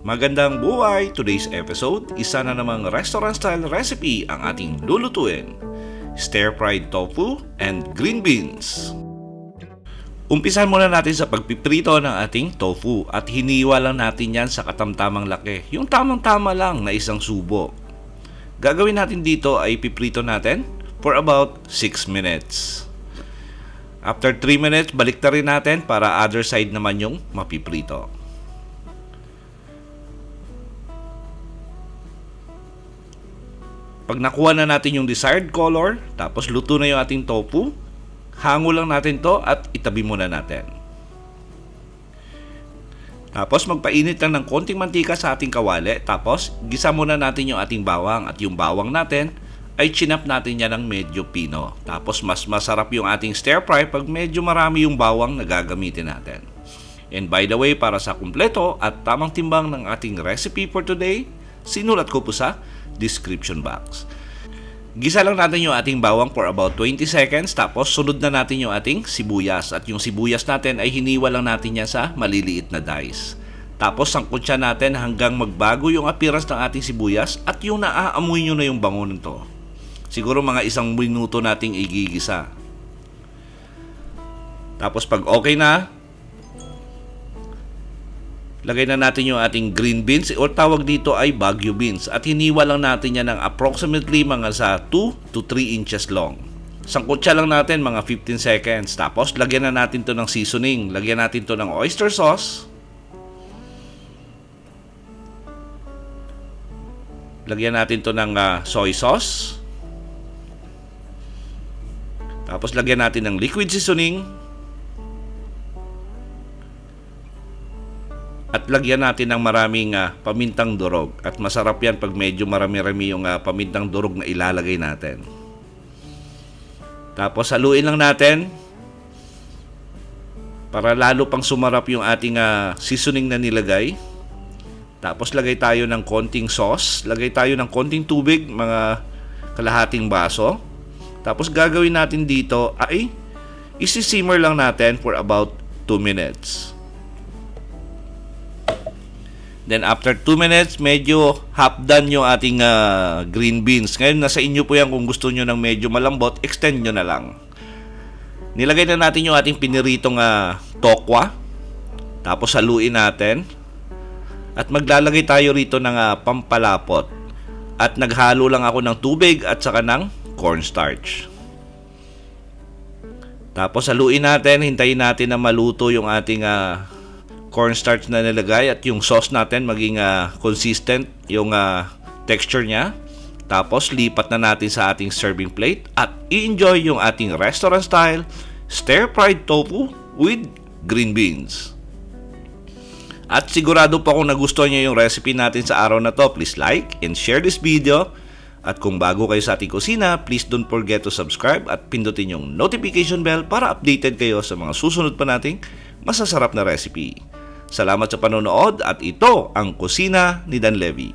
Magandang buhay! Today's episode, isa na namang restaurant-style recipe ang ating lulutuin. Stir-fried tofu and green beans. Umpisan muna natin sa pagpiprito ng ating tofu at hiniwa lang natin yan sa katamtamang laki. Yung tamang-tama lang na isang subo. Gagawin natin dito ay piprito natin for about 6 minutes. After 3 minutes, balik na rin natin para other side naman yung mapiprito. Pag nakuha na natin yung desired color, tapos luto na yung ating tofu, hango lang natin to at itabi muna natin. Tapos magpainit lang ng konting mantika sa ating kawali, tapos gisa muna natin yung ating bawang at yung bawang natin ay chinap natin yan ng medyo pino. Tapos mas masarap yung ating stir fry pag medyo marami yung bawang na gagamitin natin. And by the way, para sa kumpleto at tamang timbang ng ating recipe for today, sinulat ko po sa description box. Gisa lang natin yung ating bawang for about 20 seconds, tapos sunod na natin yung ating sibuyas. At yung sibuyas natin ay hiniwa lang natin yan sa maliliit na dice. Tapos sangkot siya natin hanggang magbago yung appearance ng ating sibuyas at yung naaamoy nyo na yung bango nito. Siguro mga 1 minuto nating igigisa. Tapos pag okay na, lagay na natin yung ating green beans o tawag dito ay Baguio beans at hiniwa lang natin yan ng approximately mga sa 2 to 3 inches long. Sangkot siya lang natin mga 15 seconds. Tapos lagyan na natin to ng seasoning. Lagyan natin to ng oyster sauce. Lagyan natin to ng soy sauce. Tapos lagyan natin ng liquid seasoning. At lagyan natin ng maraming pamintang durog. At masarap yan pag medyo marami-rami yung pamintang durog na ilalagay natin. Tapos haluin lang natin para lalo pang sumarap yung ating seasoning na nilagay. Tapos lagay tayo ng konting sauce. Lagay tayo ng konting tubig, mga kalahating baso. Tapos gagawin natin dito ay isi-simmer lang natin for about 2 minutes. Then after 2 minutes, medyo half done yung ating green beans. Ngayon, nasa inyo po yan kung gusto nyo ng medyo malambot, extend nyo na lang. Nilagay na natin yung ating piniritong tokwa. Tapos haluin natin. At maglalagay tayo rito ng pampalapot. At naghalo lang ako ng tubig at saka ng cornstarch. Tapos haluin natin, hintayin natin na maluto yung ating cornstarch na nilagay at yung sauce natin maging consistent yung texture niya. Tapos lipat na natin sa ating serving plate at i-enjoy yung ating restaurant style stir-fried tofu with green beans. At sigurado po kung nagustuhan niyo yung recipe natin sa araw na to, please like and share this video. At kung bago kayo sa ating kusina, please don't forget to subscribe at pindutin yung notification bell para updated kayo sa mga susunod pa nating masasarap na recipe. Salamat sa panonood at ito ang Kusina ni Dan Levy.